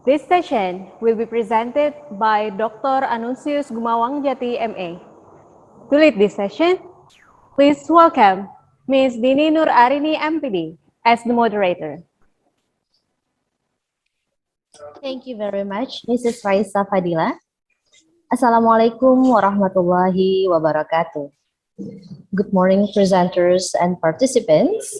This session will be presented by Dr. Anuncius Gumawang Jati, MA. To lead this session, please welcome Ms. Dini Nur Arini, MPD, as the moderator. Thank you very much, Mrs. Raisa Fadila. Assalamualaikum warahmatullahi wabarakatuh. Good morning, presenters and participants.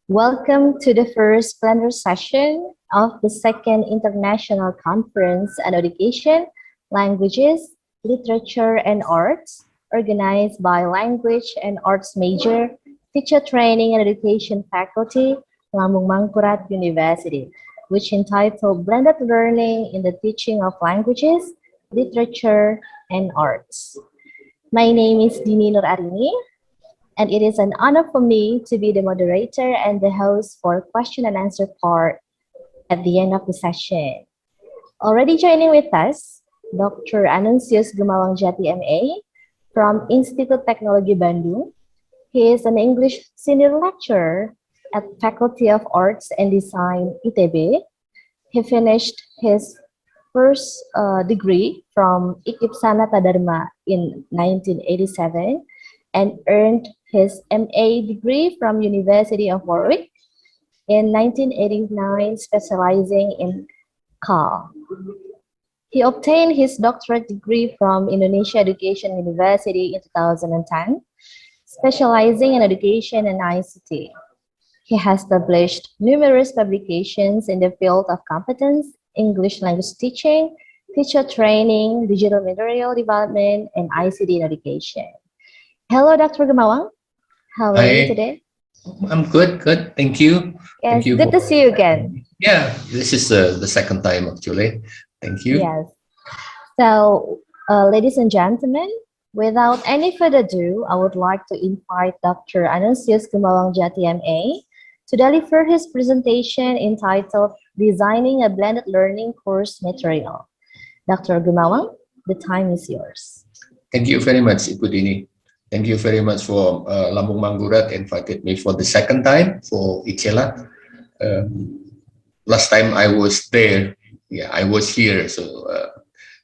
Welcome to the first plenary session of the second International Conference on Education, Languages, Literature, and Arts, organized by Language and Arts Major, Teacher Training and Education Faculty, Lambung Mangkurat University, which entitled Blended Learning in the Teaching of Languages, Literature, and Arts. My name is Dini Nur Arini, and it is an honor for me to be the moderator and the host for question and answer part at the end of the session. Already joining with us, Dr. Anuncius Gumawang Jati, MA, from Institut Teknologi Bandung. He is an English senior lecturer at Faculty of Arts and Design, ITB. He finished his first degree from IKIP Sanata Dharma in 1987 and earned his MA degree from University of Warwick in 1989, specializing in CAL. He obtained his doctorate degree from Indonesia Education University in 2010, specializing in education and ICT. He has published numerous publications in the field of competence, English language teaching, teacher training, digital material development, and ICT in education. Hello, Dr. Gumawang. How are you today? I'm good. Thank you. Yes, Thank you good to see you again. Yeah, this is the second time actually. Thank you. Yes. So, ladies and gentlemen, without any further ado, I would like to invite Dr. Anuncius Gumawang Jati, MA, to deliver his presentation entitled Designing a Blended Learning Course Material. Dr. Gumawang, the time is yours. Thank you very much, Ibu Dini. Thank you very much for Lambung Mangkurat invited me for the second time for ICELLA. Last time I was there, I was here, so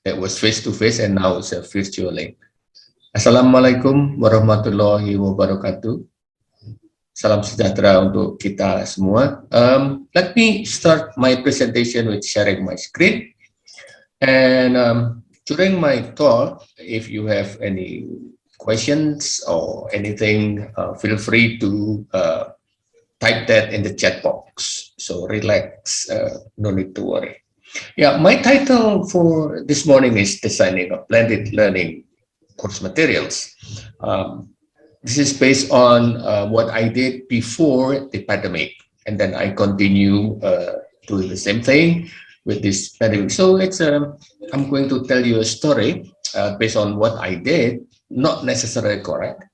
that was face-to-face, and now it's virtually. Assalamualaikum warahmatullahi wabarakatuh. Salam sejahtera untuk kita semua. Let me start my presentation with sharing my screen. And during my talk, if you have any questions or anything, feel free to type that in the chat box. So relax, no need to worry. Yeah, my title for this morning is Designing a Blended Learning Course Materials. This is based on what I did before the pandemic, and then I continue doing the same thing with this pandemic. So it's I'm going to tell you a story based on what I did, not necessarily correct,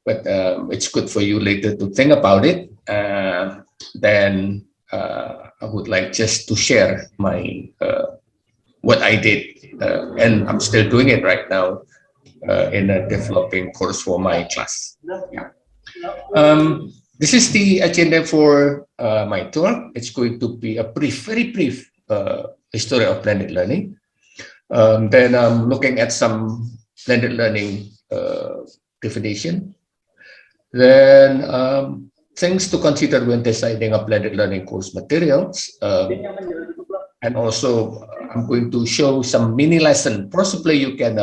but it's good for you later to think about it. Then I would like just to share my what I did, and I'm still doing it right now in a developing course for my class. Yeah. This is the agenda for my talk. It's going to be a very brief history of blended learning. Then I'm looking at some blended learning definition. Then things to consider when deciding a blended learning course materials. And also I'm going to show some mini lesson. Possibly you can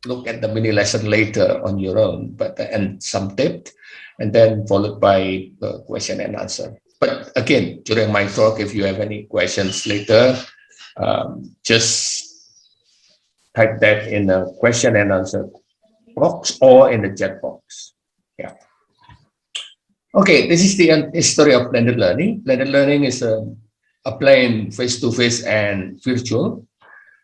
look at the mini lesson later on your own, but and some tips, and then followed by question and answer. But again, during my talk, if you have any questions later, just type that in the question and answer box or in the chat box. Yeah. Okay, this is the history of blended learning. Blended learning is a plain face-to-face and virtual.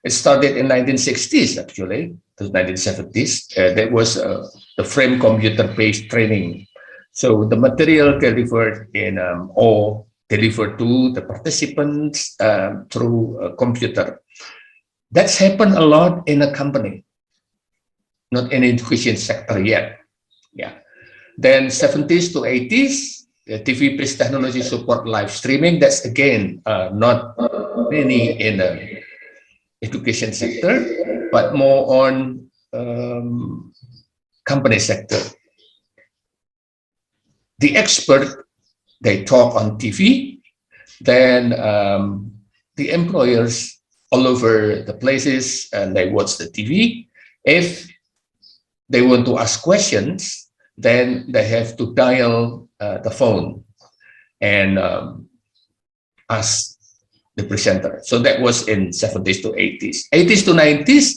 It started in 1960s, actually, the 1970s. That was the frame computer-based training. So the material delivered in or delivered to the participants through a computer. That's happened a lot in a company, not in education sector yet. Yeah. Then 70s to 80s, The TV-based technology support live streaming. That's again not really in the education sector, but more on company sector. The expert, they talk on TV, then the employers all over the places, and they watch the TV. If they want to ask questions, then they have to dial the phone and ask the presenter. So that was in 70s to 80s. 80s to 90s,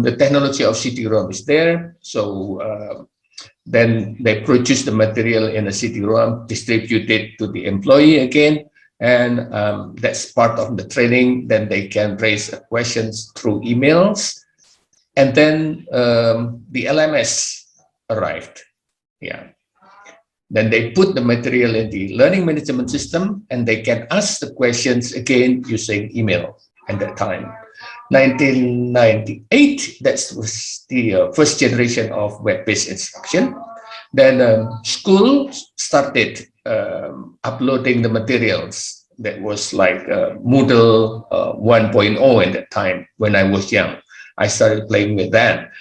the technology of CD-ROM is there. So then they produce the material in a CD-ROM, distribute it to the employee again, and that's part of the training. Then they can raise questions through emails. And then the LMS arrived. Yeah. Then they put the material in the learning management system, and they can ask the questions again using email at that time. 1998, that was the first generation of web-based instruction. Then school started uploading the materials. That was like Moodle 1.0 at that time when I was young. I started playing with that.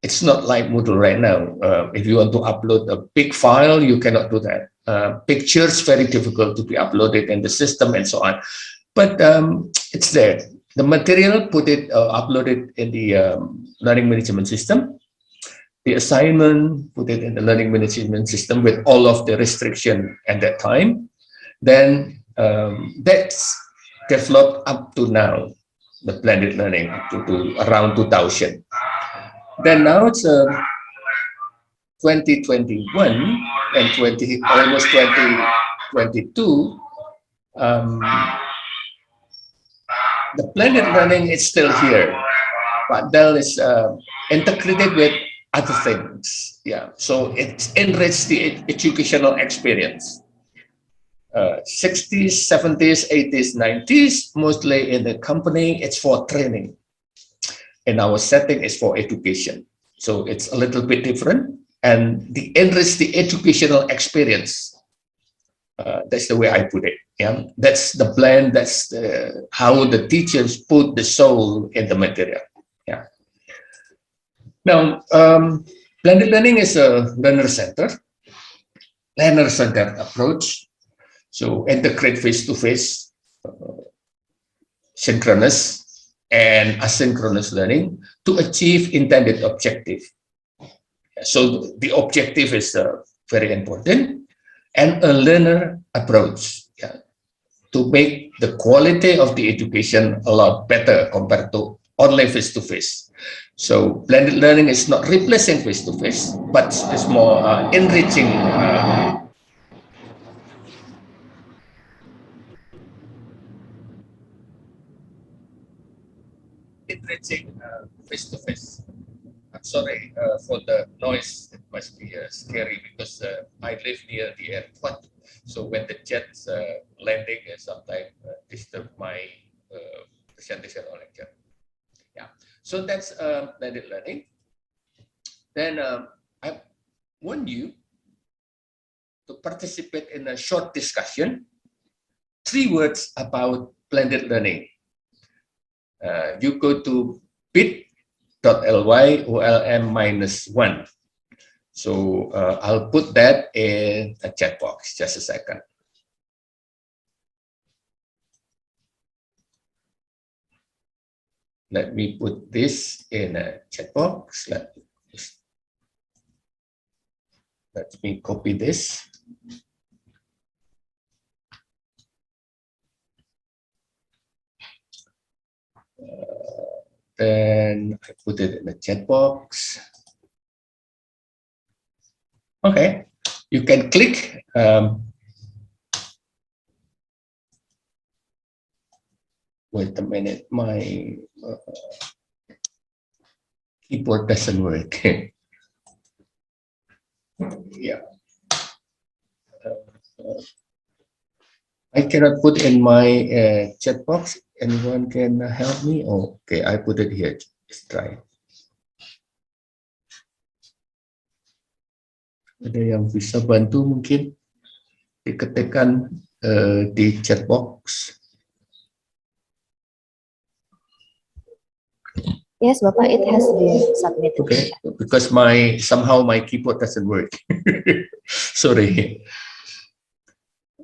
It's not like Moodle right now. If you want to upload a big file, you cannot do that. Pictures, very difficult to be uploaded in the system and so on. But it's there. The material, uploaded in the learning management system. The assignment, put it in the learning management system with all of the restriction at that time. Then that's developed up to now, the blended learning to around 2000. Then now it's 2021 and almost 2022. The blended learning is still here, but that is integrated with other things. Yeah, so it's enriched the educational experience. 60s, 70s, 80s, 90s, mostly in the company, it's for training. In our setting, is for education. So it's a little bit different, and the enrich the educational experience. That's the way I put it. Yeah, that's the blend. That's how the teachers put the soul in the material. Yeah. Now, blended learning is a learner-centered approach. So integrate face-to-face, synchronous, and asynchronous learning to achieve intended objective. So the objective is very important, and a learner approach, to make the quality of the education a lot better compared to only face-to-face. So blended learning is not replacing face-to-face, but it's more enriching face-to-face. I'm sorry for the noise. It must be scary because I live near the airport. So when the jets landing, sometimes disturb my presentation or lecture. Yeah. So that's blended learning. Then I want you to participate in a short discussion. 3 words about blended learning. You go to bit.ly OLM-1. So I'll put that in a chat box. Just a second. Let me put this in a chat box. Let me copy this. Then I put it in the chat box. Okay, you can click. Wait a minute, my keyboard doesn't work. Yeah. I cannot put in my chat box. Anyone can help me? Oh, okay, I put it here. Let's try. Ada yang bisa bantu mungkin? diketikkan di chat box. Yes, Bapak, it has been submitted. Okay, because somehow my keyboard doesn't work. Sorry.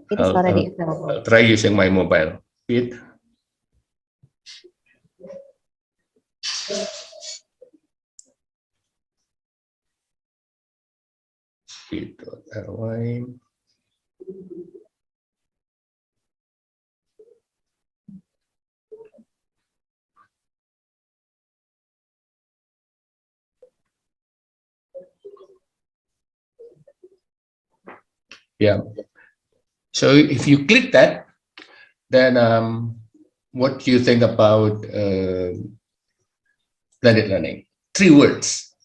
It is already available. I'll try using my mobile. It. Ly. Yeah. So if you click that, then what do you think about blended learning? 3 words,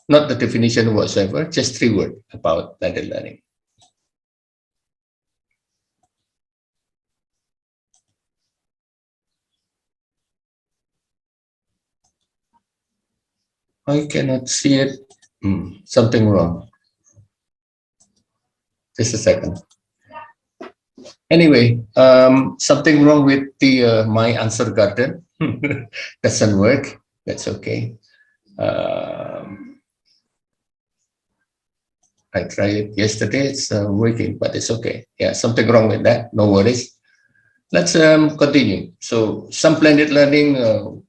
not the definition whatsoever, just 3 words about blended learning. I cannot see it. Something wrong. Just a second. Anyway, something wrong with the my answer garden. Doesn't work. That's okay. I tried it yesterday. It's working, but it's okay. Yeah, something wrong with that. No worries. Let's continue. So some blended learning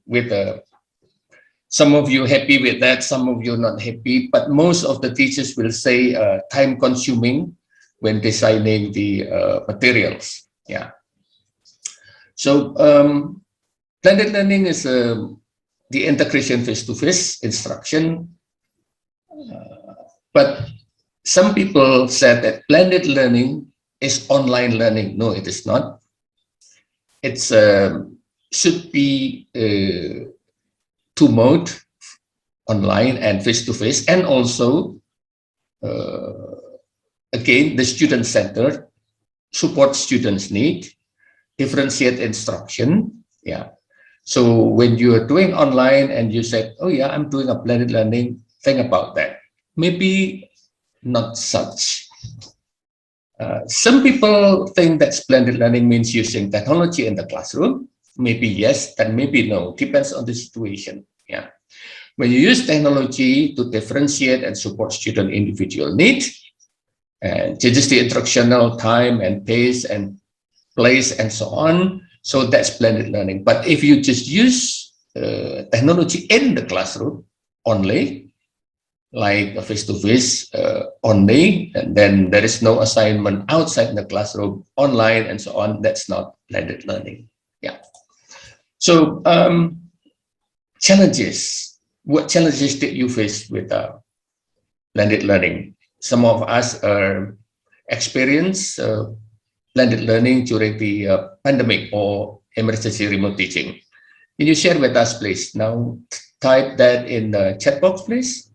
with some of you happy with that, some of you not happy, but most of the teachers will say time consuming when designing the materials. Yeah. So blended learning is the integration face-to-face instruction, but some people said that blended learning is online learning. No, it is not. It's should be 2 mode, online and face-to-face, and also again the student-centered, support students' need, differentiate instruction. Yeah. So when you are doing online and you said, oh yeah, I'm doing a blended learning, think about that. Maybe not such. Some people think that blended learning means using technology in the classroom. Maybe yes, and maybe no, depends on the situation. Yeah. When you use technology to differentiate and support student individual needs, and changes the instructional time and pace and place and so on, so that's blended learning. But if you just use technology in the classroom only, like a face-to-face only, and then there is no assignment outside the classroom, online and so on, that's not blended learning. Yeah. So challenges. What challenges did you face with blended learning? Some of us are experienced blended learning during the pandemic or emergency remote teaching. Can you share with us, please? Now type that in the chat box, please.